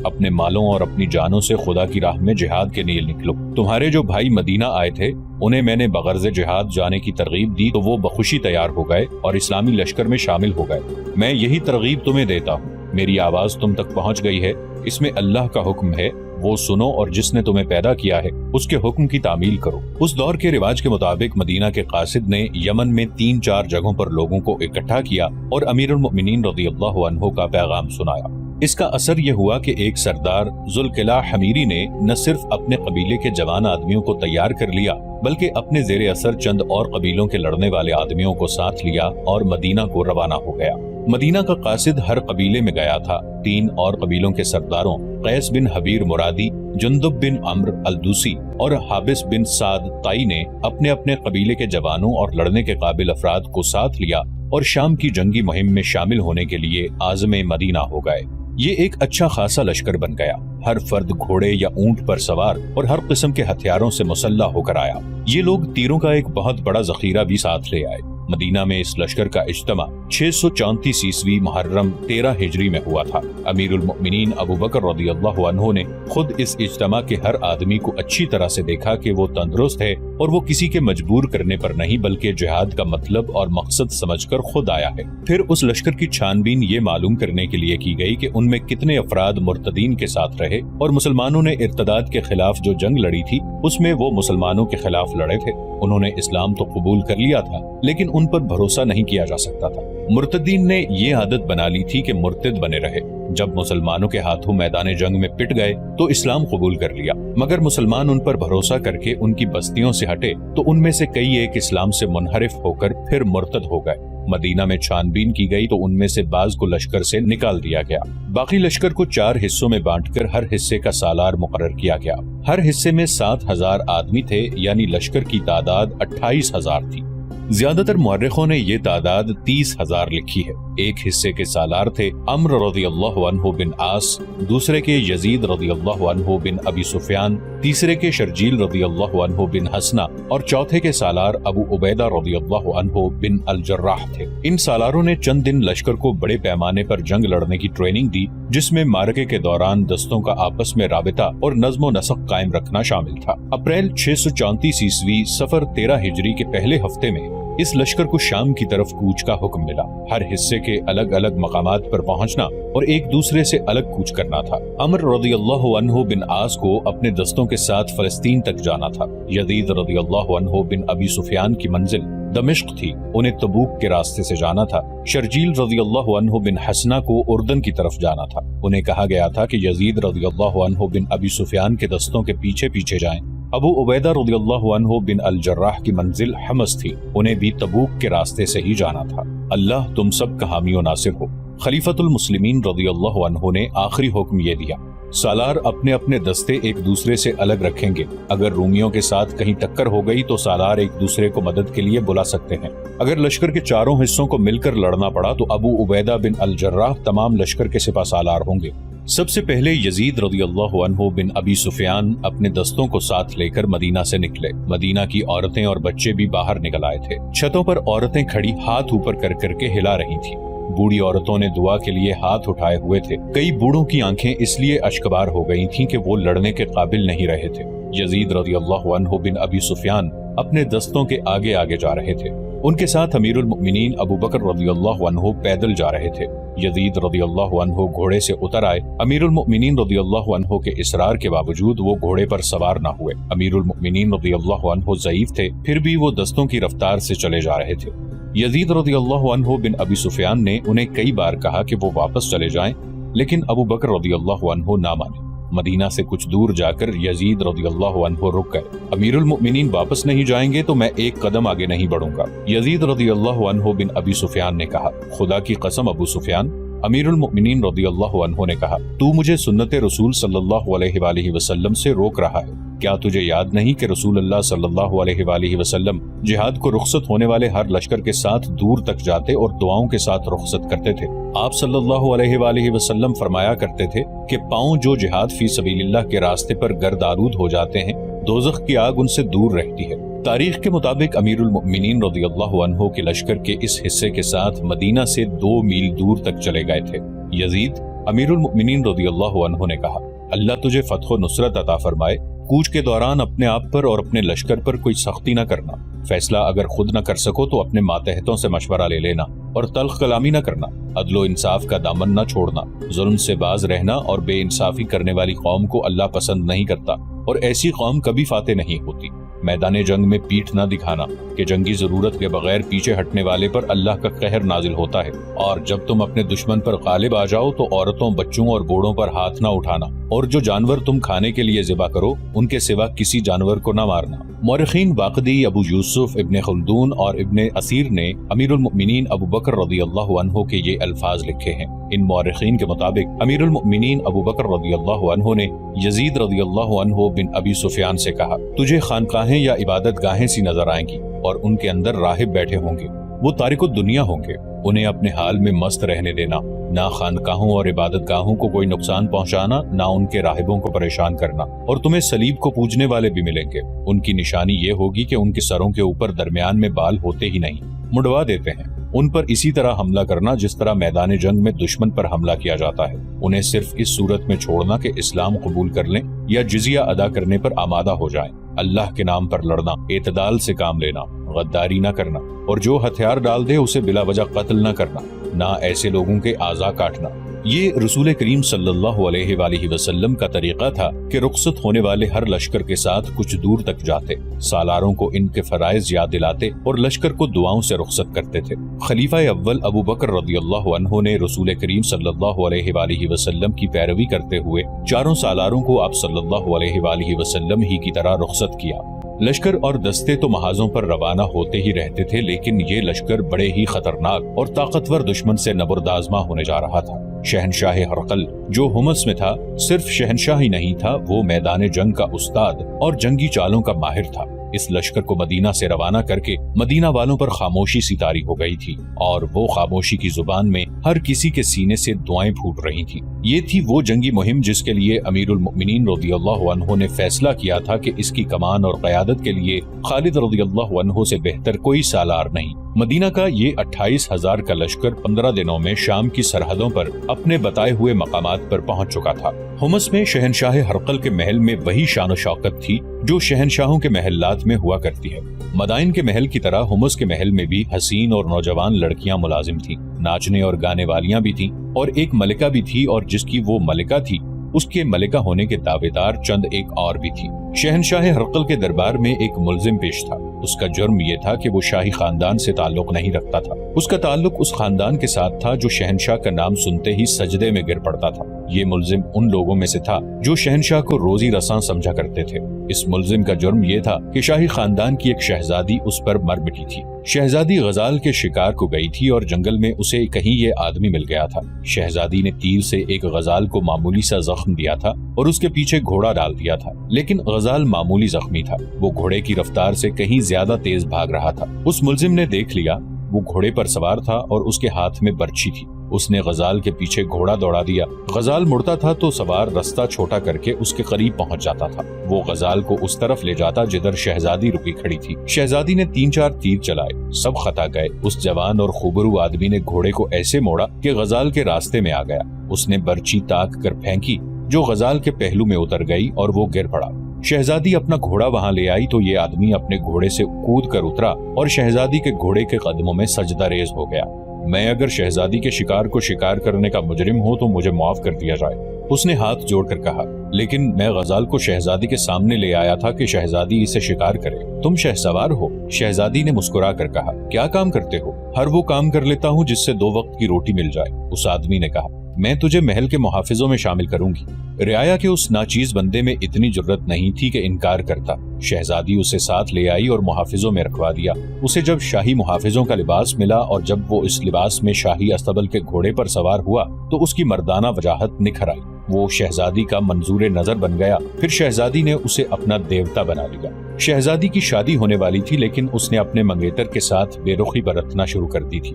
اپنے مالوں اور اپنی جانوں سے خدا کی راہ میں جہاد کے لیے نکلو۔ تمہارے جو بھائی مدینہ آئے تھے انہیں میں نے بغرض جہاد جانے کی ترغیب دی تو وہ بخوشی تیار ہو گئے اور اسلامی لشکر میں شامل ہو گئے۔ میں یہی ترغیب تمہیں دیتا ہوں۔ میری آواز تم تک پہنچ گئی ہے، اس میں اللہ کا حکم ہے، وہ سنو اور جس نے تمہیں پیدا کیا ہے اس کے حکم کی تعمیل کرو۔ اس دور کے رواج کے مطابق مدینہ کے قاصد نے یمن میں 3-4 جگہوں پر لوگوں کو اکٹھا کیا اور امیر المؤمنین رضی اللہ عنہ کا پیغام سنایا۔ اس کا اثر یہ ہوا کہ ایک سردار ذوالقلاع حمیری نے نہ صرف اپنے قبیلے کے جوان آدمیوں کو تیار کر لیا بلکہ اپنے زیر اثر چند اور قبیلوں کے لڑنے والے آدمیوں کو ساتھ لیا اور مدینہ کو روانہ ہو گیا۔ مدینہ کا قاصد ہر قبیلے میں گیا تھا۔ 3 اور قبیلوں کے سرداروں قیس بن حبیر مرادی، جندب بن عمرو الدوسی اور حابس بن سعد طائی نے اپنے اپنے قبیلے کے جوانوں اور لڑنے کے قابل افراد کو ساتھ لیا اور شام کی جنگی مہم میں شامل ہونے کے لیے عازم مدینہ ہو گئے۔ یہ ایک اچھا خاصا لشکر بن گیا۔ ہر فرد گھوڑے یا اونٹ پر سوار اور ہر قسم کے ہتھیاروں سے مسلح ہو کر آیا۔ یہ لوگ تیروں کا ایک بہت بڑا ذخیرہ بھی ساتھ لے آئے۔ مدینہ میں اس لشکر کا اجتماع 634 عیسوی محرم 13 ہجری میں ہوا تھا۔ امیر المؤمنین ابو بکر رضی اللہ عنہ نے خود اس اجتماع کے ہر آدمی کو اچھی طرح سے دیکھا کہ وہ تندرست ہے اور وہ کسی کے مجبور کرنے پر نہیں بلکہ جہاد کا مطلب اور مقصد سمجھ کر خود آیا ہے۔ پھر اس لشکر کی چھان بین یہ معلوم کرنے کے لیے کی گئی کہ ان میں کتنے افراد مرتدین کے ساتھ رہے اور مسلمانوں نے ارتداد کے خلاف جو جنگ لڑی تھی اس میں وہ مسلمانوں کے خلاف لڑے تھے۔ انہوں نے اسلام تو قبول کر لیا تھا لیکن ان پر بھروسہ نہیں کیا جا سکتا تھا۔ مرتدین نے یہ عادت بنا لی تھی کہ مرتد بنے رہے۔ جب مسلمانوں کے ہاتھوں میدان جنگ میں پٹ گئے تو اسلام قبول کر لیا، مگر مسلمان ان پر بھروسہ کر کے ان کی بستیوں سے ہٹے تو ان میں سے کئی ایک اسلام سے منحرف ہو کر پھر مرتد ہو گئے۔ مدینہ میں چھان بین کی گئی تو ان میں سے بعض کو لشکر سے نکال دیا گیا۔ باقی لشکر کو 4 حصوں میں بانٹ کر ہر حصے کا سالار مقرر کیا گیا۔ ہر حصے میں 7000 آدمی تھے، یعنی لشکر کی تعداد 28,000 تھی۔ زیادہ تر مورخوں نے یہ تعداد 30,000 لکھی ہے۔ ایک حصے کے سالار تھے عمرو رضی اللہ عنہ بن عاص، دوسرے کے یزید رضی اللہ عنہ بن ابی سفیان، تیسرے کے شرجیل رضی اللہ عنہ بن حسنہ اور چوتھے کے سالار ابو عبیدہ رضی اللہ عنہ بن الجراح تھے۔ ان سالاروں نے چند دن لشکر کو بڑے پیمانے پر جنگ لڑنے کی ٹریننگ دی، جس میں معرکے کے دوران دستوں کا آپس میں رابطہ اور نظم و نسق قائم رکھنا شامل تھا۔ اپریل 634 عیسوی صفر 13 ہجری کے پہلے ہفتے میں اس لشکر کو شام کی طرف کوچ کا حکم ملا۔ ہر حصے کے الگ الگ مقامات پر پہنچنا اور ایک دوسرے سے الگ کوچ کرنا تھا۔ عمرو رضی اللہ عنہ بن عاص کو اپنے دستوں کے ساتھ فلسطین تک جانا تھا۔ یزید رضی اللہ عنہ بن ابی سفیان کی منزل دمشق تھی، انہیں تبوک کے راستے سے جانا تھا۔ شرجیل رضی اللہ عنہ بن حسنہ کو اردن کی طرف جانا تھا۔ انہیں کہا گیا تھا کہ یزید رضی اللہ عنہ بن ابی سفیان کے دستوں کے پیچھے پیچھے جائیں۔ ابو عبیدہ رضی اللہ عنہ بن الجراح کی منزل حمص تھی، انہیں بھی تبوک کے راستے سے ہی جانا تھا۔ اللہ تم سب کا حامی و ناصر ہو۔ خلیفۃ المسلمین رضی اللہ عنہ نے آخری حکم یہ دیا، سالار اپنے اپنے دستے ایک دوسرے سے الگ رکھیں گے۔ اگر رومیوں کے ساتھ کہیں ٹکر ہو گئی تو سالار ایک دوسرے کو مدد کے لیے بلا سکتے ہیں۔ اگر لشکر کے چاروں حصوں کو مل کر لڑنا پڑا تو ابو عبیدہ بن الجراح تمام لشکر کے سپہ سالار ہوں گے۔ سب سے پہلے یزید رضی اللہ عنہ بن ابی سفیان اپنے دستوں کو ساتھ لے کر مدینہ سے نکلے۔ مدینہ کی عورتیں اور بچے بھی باہر نکل آئے تھے۔ چھتوں پر عورتیں کھڑی ہاتھ اوپر کر کر کے ہلا رہی تھیں۔ بوڑھی عورتوں نے دعا کے لیے ہاتھ اٹھائے ہوئے تھے۔ کئی بوڑھوں کی آنکھیں اس لیے اشکبار ہو گئی تھیں کہ وہ لڑنے کے قابل نہیں رہے تھے۔ یزید رضی اللہ عنہ بن ابی سفیان اپنے دستوں کے آگے آگے جا رہے تھے۔ ان کے ساتھ امیر المؤمنین ابو بکر رضی اللہ عنہ پیدل جا رہے تھے۔ یزید رضی اللہ عنہ گھوڑے سے اتر آئے۔ امیر المؤمنین رضی اللہ عنہ کے اصرار کے باوجود وہ گھوڑے پر سوار نہ ہوئے۔ امیر المؤمنین رضی اللہ عنہ ضعیف تھے، پھر بھی وہ دستوں کی رفتار سے چلے جا رہے تھے۔ یزید رضی اللہ عنہ بن ابی سفیان نے انہیں کئی بار کہا کہ وہ واپس چلے جائیں، لیکن ابو بکر رضی اللہ عنہ نہ مانے۔ مدینہ سے کچھ دور جا کر یزید رضی اللہ عنہ رک گئے۔ امیر المؤمنین واپس نہیں جائیں گے تو میں ایک قدم آگے نہیں بڑھوں گا۔ یزید رضی اللہ عنہ بن ابی سفیان نے کہا، خدا کی قسم ابو سفیان۔ امیر المؤمنین رضی اللہ عنہ نے کہا، تو مجھے سنت رسول صلی اللہ علیہ وآلہ وسلم سے روک رہا ہے۔ کیا تجھے یاد نہیں کہ رسول اللہ صلی اللہ علیہ وآلہ وسلم جہاد کو رخصت ہونے والے ہر لشکر کے ساتھ دور تک جاتے اور دعاؤں کے ساتھ رخصت کرتے تھے؟ آپ صلی اللہ علیہ وآلہ وسلم فرمایا کرتے تھے کہ پاؤں جو جہاد فی سبیل اللہ کے راستے پر گرد آلود ہو جاتے ہیں، دوزخ کی آگ ان سے دور رہتی ہے۔ تاریخ کے مطابق امیر المؤمنین رضی اللہ عنہ کے لشکر کے اس حصے کے ساتھ مدینہ سے 2 میل دور تک چلے گئے تھے۔ یزید امیر المؤمنین رضی اللہ عنہ نے کہا، اللہ تجھے فتح و نصرت عطا فرمائے، کوچ کے دوران اپنے آپ پر اور اپنے لشکر پر کوئی سختی نہ کرنا، فیصلہ اگر خود نہ کر سکو تو اپنے ماتحتوں سے مشورہ لے لینا، اور تلخ کلامی نہ کرنا، عدل و انصاف کا دامن نہ چھوڑنا، ظلم سے باز رہنا، اور بے انصافی کرنے والی قوم کو اللہ پسند نہیں کرتا، اور ایسی قوم کبھی فاتح نہیں ہوتی۔ میدان جنگ میں پیٹھ نہ دکھانا کہ جنگی ضرورت کے بغیر پیچھے ہٹنے والے پر اللہ کا قہر نازل ہوتا ہے، اور جب تم اپنے دشمن پر غالب آ جاؤ تو عورتوں، بچوں اور بوڑھوں پر ہاتھ نہ اٹھانا، اور جو جانور تم کھانے کے لیے ذبح کرو ان کے سوا کسی جانور کو نہ مارنا۔ مورخین واقدی، ابو یوسف، ابن خلدون اور ابن اثیر نے امیر المؤمنین ابو بکر رضی اللہ عنہ کے یہ الفاظ لکھے ہیں۔ ان مورخین کے مطابق امیر المؤمنین ابو بکر رضی اللہ عنہ نے یزید رضی اللہ عنہ بن ابی سفیان سے کہا، تجھے خانقاہیں یا عبادت گاہیں سی نظر آئیں گی اور ان کے اندر راہب بیٹھے ہوں گے، وہ تارک الدنیا ہوں گے، انہیں اپنے حال میں مست رہنے دینا، نہ خانقاہوں اور عبادت گاہوں کو کوئی نقصان پہنچانا، نہ ان کے راہبوں کو پریشان کرنا، اور تمہیں صلیب کو پوجنے والے بھی ملیں گے، ان کی نشانی یہ ہوگی کہ ان کے سروں کے اوپر درمیان میں بال ہوتے ہی نہیں، مڈوا دیتے ہیں، ان پر اسی طرح حملہ کرنا جس طرح میدان جنگ میں دشمن پر حملہ کیا جاتا ہے، انہیں صرف اس صورت میں چھوڑنا کہ اسلام قبول کر لیں یا جزیہ ادا کرنے پر آمادہ ہو جائیں، اللہ کے نام پر لڑنا، اعتدال سے کام لینا، غداری نہ کرنا، اور جو ہتھیار ڈال دے اسے بلا وجہ قتل نہ کرنا، نہ ایسے لوگوں کے اعضاء کاٹنا۔ یہ رسول کریم صلی اللہ علیہ وآلہ وسلم کا طریقہ تھا کہ رخصت ہونے والے ہر لشکر کے ساتھ کچھ دور تک جاتے، سالاروں کو ان کے فرائض یاد دلاتے اور لشکر کو دعاؤں سے رخصت کرتے تھے۔ خلیفہ اول ابو بکر رضی اللہ عنہ نے رسول کریم صلی اللہ علیہ وآلہ وسلم کی پیروی کرتے ہوئے چاروں سالاروں کو آپ صلی اللہ علیہ وآلہ وسلم ہی کی طرح رخصت کیا۔ لشکر اور دستے تو محاذوں پر روانہ ہوتے ہی رہتے تھے، لیکن یہ لشکر بڑے ہی خطرناک اور طاقتور دشمن سے نبردآزما ہونے جا رہا تھا۔ شہنشاہ ہرقل جو حمص میں تھا، صرف شہنشاہ ہی نہیں تھا، وہ میدان جنگ کا استاد اور جنگی چالوں کا ماہر تھا۔ اس لشکر کو مدینہ سے روانہ کر کے مدینہ والوں پر خاموشی سی طاری ہو گئی تھی، اور وہ خاموشی کی زبان میں ہر کسی کے سینے سے دعائیں پھوٹ رہی تھیں۔ یہ تھی وہ جنگی مہم جس کے لیے امیر المؤمنین رضی اللہ عنہ نے فیصلہ کیا تھا کہ اس کی کمان اور قیادت کے لیے خالد رضی اللہ عنہ سے بہتر کوئی سالار نہیں۔ مدینہ کا یہ 28,000 کا لشکر 15 دنوں میں شام کی سرحدوں پر اپنے بتائے ہوئے مقامات پر پہنچ چکا تھا۔ حمص میں شہنشاہ ہرقل کے محل میں وہی شان و شوکت تھی جو شہنشاہوں کے محلات میں ہوا کرتی ہے۔ مدائن کے محل کی طرح حمص کے محل میں بھی حسین اور نوجوان لڑکیاں ملازم تھیں، ناچنے اور گانے والیاں بھی تھیں، اور ایک ملکہ بھی تھی، اور جس کی وہ ملکہ تھی اس کے ملکہ ہونے کے دعوے دار چند ایک اور بھی تھی۔ شہنشاہ ہرقل کے دربار میں ایک ملزم پیش تھا، اس کا جرم یہ تھا کہ وہ شاہی خاندان سے تعلق نہیں رکھتا تھا، اس کا تعلق اس خاندان کے ساتھ تھا جو شہنشاہ کا نام سنتے ہی سجدے میں گر پڑتا تھا۔ یہ ملزم ان لوگوں میں سے تھا جو شہنشاہ کو روزی رساں سمجھا کرتے تھے۔ اس ملزم کا جرم یہ تھا کہ شاہی خاندان کی ایک شہزادی اس پر مر مٹی تھی۔ شہزادی غزال کے شکار کو گئی تھی اور جنگل میں اسے کہیں یہ آدمی مل گیا تھا۔ شہزادی نے تیر سے ایک غزال کو معمولی سا زخم دیا تھا اور اس کے پیچھے گھوڑا ڈال دیا تھا، لیکن غزال معمولی زخمی تھا، وہ گھوڑے کی رفتار سے کہیں زیادہ تیز بھاگ رہا تھا۔ اس ملزم نے دیکھ لیا، وہ گھوڑے پر سوار تھا اور اس کے ہاتھ میں برچھی تھی۔ اس نے غزال کے پیچھے گھوڑا دوڑا دیا، غزال مڑتا تھا تو سوار رستہ چھوٹا کر کے اس کے قریب پہنچ جاتا تھا، وہ غزال کو اس طرف لے جاتا جدھر شہزادی رکی کھڑی تھی۔ شہزادی نے 3-4 تیر چلائے، سب خطا گئے۔ اس جوان اور خوبرو آدمی نے گھوڑے کو ایسے موڑا کہ غزال کے راستے میں آ گیا۔ اس نے برچھی تاک کر پھینکی جو غزال کے پہلو میں اتر گئی اور وہ گر پڑا۔ شہزادی اپنا گھوڑا وہاں لے آئی تو یہ آدمی اپنے گھوڑے سے کود کر اترا اور شہزادی کے گھوڑے کے قدموں میں سجدہ ریز ہو گیا۔ میں اگر شہزادی کے شکار کو شکار کرنے کا مجرم ہوں تو مجھے معاف کر دیا جائے، اس نے ہاتھ جوڑ کر کہا، لیکن میں غزال کو شہزادی کے سامنے لے آیا تھا کہ شہزادی اسے شکار کرے، تم شہسوار ہو۔ شہزادی نے مسکرا کر کہا، کیا کام کرتے ہو؟ ہر وہ کام کر لیتا ہوں جس سے 2 وقت کی روٹی مل جائے۔ اس آدمی نے کہا، میں تجھے محل کے محافظوں میں شامل کروں گی۔ رعایا کے اس ناچیز بندے میں اتنی جرت نہیں تھی کہ انکار کرتا۔ شہزادی اسے ساتھ لے آئی اور محافظوں میں رکھوا دیا۔ اسے جب شاہی محافظوں کا لباس ملا اور جب وہ اس لباس میں شاہی استبل کے گھوڑے پر سوار ہوا تو اس کی مردانہ وجاہت نکھر آئی، وہ شہزادی کا منظور نظر بن گیا۔ پھر شہزادی نے اسے اپنا دیوتا بنا لیا۔ شہزادی کی شادی ہونے والی تھی لیکن اس نے اپنے منگیتر کے ساتھ بے رخی برتنا شروع کر دی تھی۔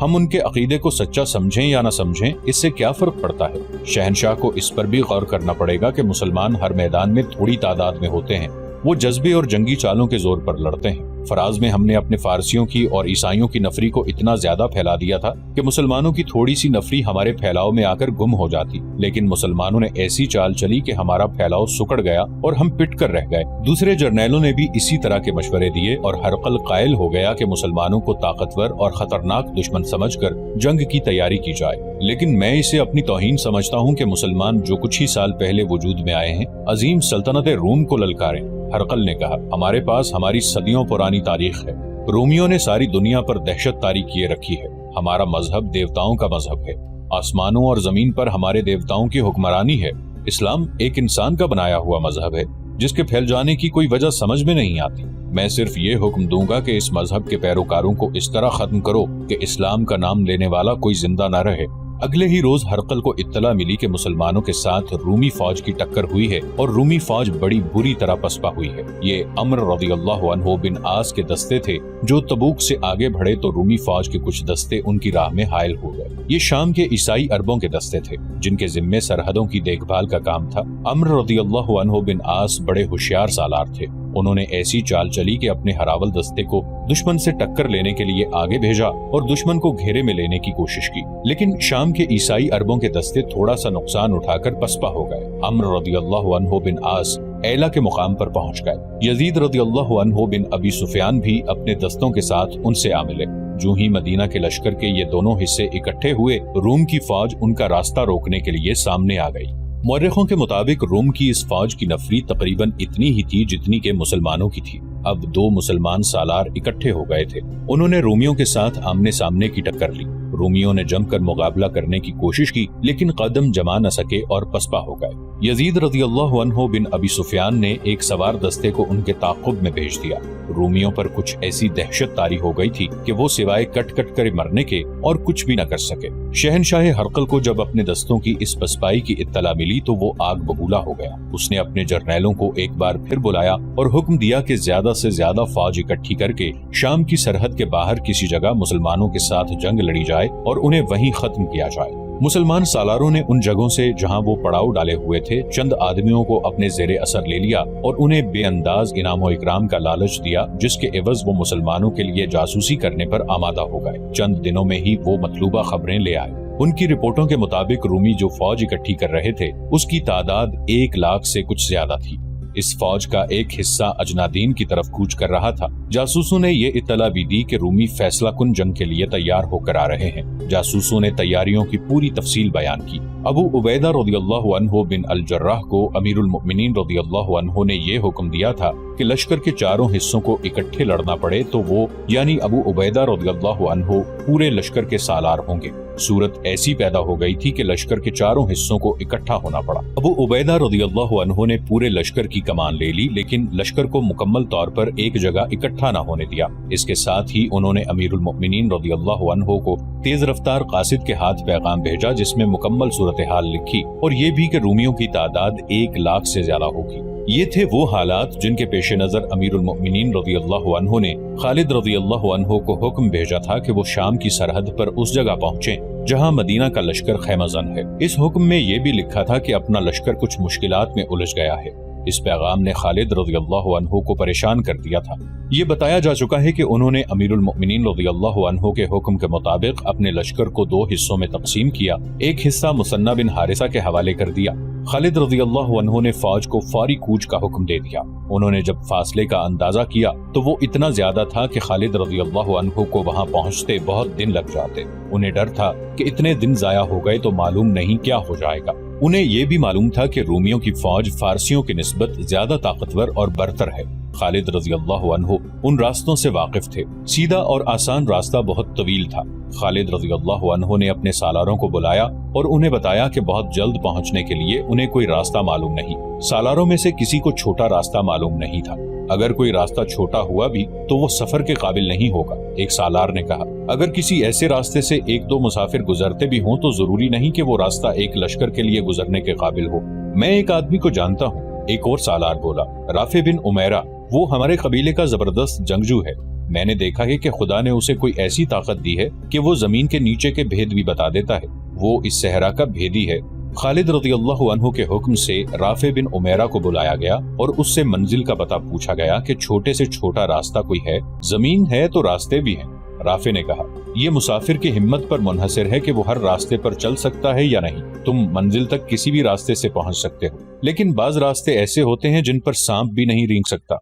ہم ان کے عقیدے کو سچا سمجھیں یا نہ سمجھیں اس سے کیا فرق پڑتا ہے؟ شہنشاہ کو اس پر بھی غور کرنا پڑے گا کہ مسلمان ہر میدان میں تھوڑی تعداد میں ہوتے ہیں، وہ جذبے اور جنگی چالوں کے زور پر لڑتے ہیں۔ فراز میں ہم نے اپنے فارسیوں کی اور عیسائیوں کی نفری کو اتنا زیادہ پھیلا دیا تھا کہ مسلمانوں کی تھوڑی سی نفری ہمارے پھیلاؤ میں آ کر گم ہو جاتی، لیکن مسلمانوں نے ایسی چال چلی کہ ہمارا پھیلاؤ سکڑ گیا اور ہم پٹ کر رہ گئے۔ دوسرے جرنیلوں نے بھی اسی طرح کے مشورے دیے اور ہرقل قائل ہو گیا کہ مسلمانوں کو طاقتور اور خطرناک دشمن سمجھ کر جنگ کی تیاری کی جائے، لیکن میں اسے اپنی توہین سمجھتا ہوں کہ مسلمان جو کچھ ہی سال پہلے وجود میں آئے ہیں عظیم سلطنت روم کو للکاریں۔ ہرقل نے کہا، ہمارے پاس ہماری صدیوں پرانی تاریخ ہے، رومیوں نے ساری دنیا پر دہشت طاری کیے رکھی ہے، ہمارا مذہب دیوتاؤں کا مذہب ہے، آسمانوں اور زمین پر ہمارے دیوتاؤں کی حکمرانی ہے، اسلام ایک انسان کا بنایا ہوا مذہب ہے جس کے پھیل جانے کی کوئی وجہ سمجھ میں نہیں آتی۔ میں صرف یہ حکم دوں گا کہ اس مذہب کے پیروکاروں کو اس طرح ختم کرو کہ اسلام کا نام لینے والا کوئی زندہ نہ رہے۔ اگلے ہی روز ہرقل کو اطلاع ملی کہ مسلمانوں کے ساتھ رومی فوج کی ٹکر ہوئی ہے اور رومی فوج بڑی بری طرح پسپا ہوئی ہے۔ یہ عمر رضی اللہ عنہ بن عاص کے دستے تھے جو تبوک سے آگے بڑھے تو رومی فوج کے کچھ دستے ان کی راہ میں حائل ہو گئے۔ یہ شام کے عیسائی عربوں کے دستے تھے جن کے ذمے سرحدوں کی دیکھ بھال کا کام تھا۔ عمر رضی اللہ عنہ بن عاص بڑے ہوشیار سالار تھے، انہوں نے ایسی چال چلی کہ اپنے ہراول دستے کو دشمن سے ٹکر لینے کے لیے آگے بھیجا اور دشمن کو گھیرے میں لینے کی کوشش کی، لیکن شام کے عیسائی عربوں کے دستے تھوڑا سا نقصان اٹھا کر پسپا ہو گئے۔ عمر رضی اللہ عنہ بن عاص ایلا کے مقام پر پہنچ گئے۔ یزید رضی اللہ عنہ بن ابی سفیان بھی اپنے دستوں کے ساتھ ان سے آ ملے۔ جو ہی مدینہ کے لشکر کے یہ دونوں حصے اکٹھے ہوئے، روم کی فوج ان کا راستہ روکنے کے لیے سامنے آ گئی۔ مورخوں کے مطابق روم کی اس فوج کی نفری تقریباً اتنی ہی تھی جتنی کہ مسلمانوں کی تھی۔ اب دو مسلمان سالار اکٹھے ہو گئے تھے، انہوں نے رومیوں کے ساتھ آمنے سامنے کی ٹکر لی۔ رومیوں نے جم کر مقابلہ کرنے کی کوشش کی لیکن قدم جما نہ سکے اور پسپا ہو گئے۔ یزید رضی اللہ عنہ بن ابی سفیان نے ایک سوار دستے کو ان کے تعاقب میں بھیج دیا۔ رومیوں پر کچھ ایسی دہشت طاری ہو گئی تھی کہ وہ سوائے کٹ کٹ کر مرنے کے اور کچھ بھی نہ کر سکے۔ شہنشاہ ہرقل کو جب اپنے دستوں کی اس پسپائی کی اطلاع ملی تو وہ آگ ببولا ہو گیا۔ اس نے اپنے جرنیلوں کو ایک بار پھر بلایا اور حکم دیا کہ زیادہ سے زیادہ فوج اکٹھی کر کے شام کی سرحد کے باہر کسی جگہ مسلمانوں کے ساتھ جنگ لڑی جائے اور انہیں وہیں ختم کیا جائے۔ مسلمان سالاروں نے ان جگہوں سے جہاں وہ پڑاؤ ڈالے ہوئے تھے چند آدمیوں کو اپنے زیر اثر لے لیا اور انہیں بے انداز انعام و اکرام کا لالچ دیا، جس کے عوض وہ مسلمانوں کے لیے جاسوسی کرنے پر آمادہ ہو گئے۔ چند دنوں میں ہی وہ مطلوبہ خبریں لے آئے۔ ان کی رپورٹوں کے مطابق رومی جو فوج اکٹھی کر رہے تھے اس کی تعداد 1 لاکھ سے کچھ زیادہ تھی۔ اس فوج کا ایک حصہ اجنادین کی طرف کوچ کر رہا تھا۔ جاسوسوں نے یہ اطلاع بھی دی کہ رومی فیصلہ کن جنگ کے لیے تیار ہو کر آ رہے ہیں۔ جاسوسوں نے تیاریوں کی پوری تفصیل بیان کی۔ ابو عبیدہ رضی اللہ عنہ بن الجراح کو امیر المؤمنین رضی اللہ عنہ نے یہ حکم دیا تھا کہ لشکر کے چاروں حصوں کو اکٹھے لڑنا پڑے تو وہ یعنی ابو عبیدہ رضی اللہ عنہ پورے لشکر کے سالار ہوں گے۔ صورت ایسی پیدا ہو گئی تھی کہ لشکر کے چاروں حصوں کو اکٹھا ہونا پڑا۔ ابو عبیدہ رضی اللہ عنہ نے پورے لشکر کی کمان لے لی لیکن لشکر کو مکمل طور پر ایک جگہ اکٹھا نہ ہونے دیا۔ اس کے ساتھ ہی انہوں نے امیر المؤمنین رضی اللہ عنہ کو تیز رفتار قاصد کے ہاتھ پیغام بھیجا جس میں مکمل صورتحال لکھی اور یہ بھی کہ رومیوں کی تعداد 1 لاکھ سے زیادہ ہوگی۔ یہ تھے وہ حالات جن کے پیش نظر امیر المؤمنین رضی اللہ عنہ نے خالد رضی اللہ عنہ کو حکم بھیجا تھا کہ وہ شام کی سرحد پر اس جگہ پہنچیں جہاں مدینہ کا لشکر خیمہ زن ہے۔ اس حکم میں یہ بھی لکھا تھا کہ اپنا لشکر کچھ مشکلات میں الجھ گیا ہے۔ اس پیغام نے خالد رضی اللہ عنہ کو پریشان کر دیا تھا۔ یہ بتایا جا چکا ہے کہ انہوں نے امیر المؤمنین رضی اللہ عنہ کے حکم کے مطابق اپنے لشکر کو 2 حصوں میں تقسیم کیا۔ ایک حصہ مثنہ بن حارثہ کے حوالے کر دیا۔ خالد رضی اللہ عنہ نے فوج کو فوری کوچ کا حکم دے دیا۔ انہوں نے جب فاصلے کا اندازہ کیا تو وہ اتنا زیادہ تھا کہ خالد رضی اللہ عنہ کو وہاں پہنچتے بہت دن لگ جاتے۔ انہیں ڈر تھا کہ اتنے دن ضائع ہو گئے تو معلوم نہیں کیا ہو جائے گا۔ انہیں یہ بھی معلوم تھا کہ رومیوں کی فوج فارسیوں کی نسبت زیادہ طاقتور اور برتر ہے۔ خالد رضی اللہ عنہ ان راستوں سے واقف تھے۔ سیدھا اور آسان راستہ بہت طویل تھا۔ خالد رضی اللہ عنہ نے اپنے سالاروں کو بلایا اور انہیں بتایا کہ بہت جلد پہنچنے کے لیے انہیں کوئی راستہ معلوم نہیں۔ سالاروں میں سے کسی کو چھوٹا راستہ معلوم نہیں تھا۔ اگر کوئی راستہ چھوٹا ہوا بھی تو وہ سفر کے قابل نہیں ہوگا۔ ایک سالار نے کہا، اگر کسی ایسے راستے سے 1-2 مسافر گزرتے بھی ہوں تو ضروری نہیں کہ وہ راستہ ایک لشکر کے لیے گزرنے کے قابل ہو۔ میں ایک آدمی کو جانتا ہوں۔ ایک اور سالار بولا، رافع بن عمیرہ، وہ ہمارے قبیلے کا زبردست جنگجو ہے۔ میں نے دیکھا ہے کہ خدا نے اسے کوئی ایسی طاقت دی ہے کہ وہ زمین کے نیچے کے بھید بھی بتا دیتا ہے، وہ اس صحرا کا بھیدی ہے۔ خالد رضی اللہ عنہ کے حکم سے رافع بن عمیرہ کو بلایا گیا اور اس سے منزل کا پتہ پوچھا گیا کہ چھوٹے سے چھوٹا راستہ کوئی ہے؟ زمین ہے تو راستے بھی ہیں۔ رافع نے کہا، یہ مسافر کی ہمت پر منحصر ہے کہ وہ ہر راستے پر چل سکتا ہے یا نہیں، تم منزل تک کسی بھی راستے سے پہنچ سکتے ہو، لیکن بعض راستے ایسے ہوتے ہیں جن پر سانپ بھی نہیں رینگ سکتا۔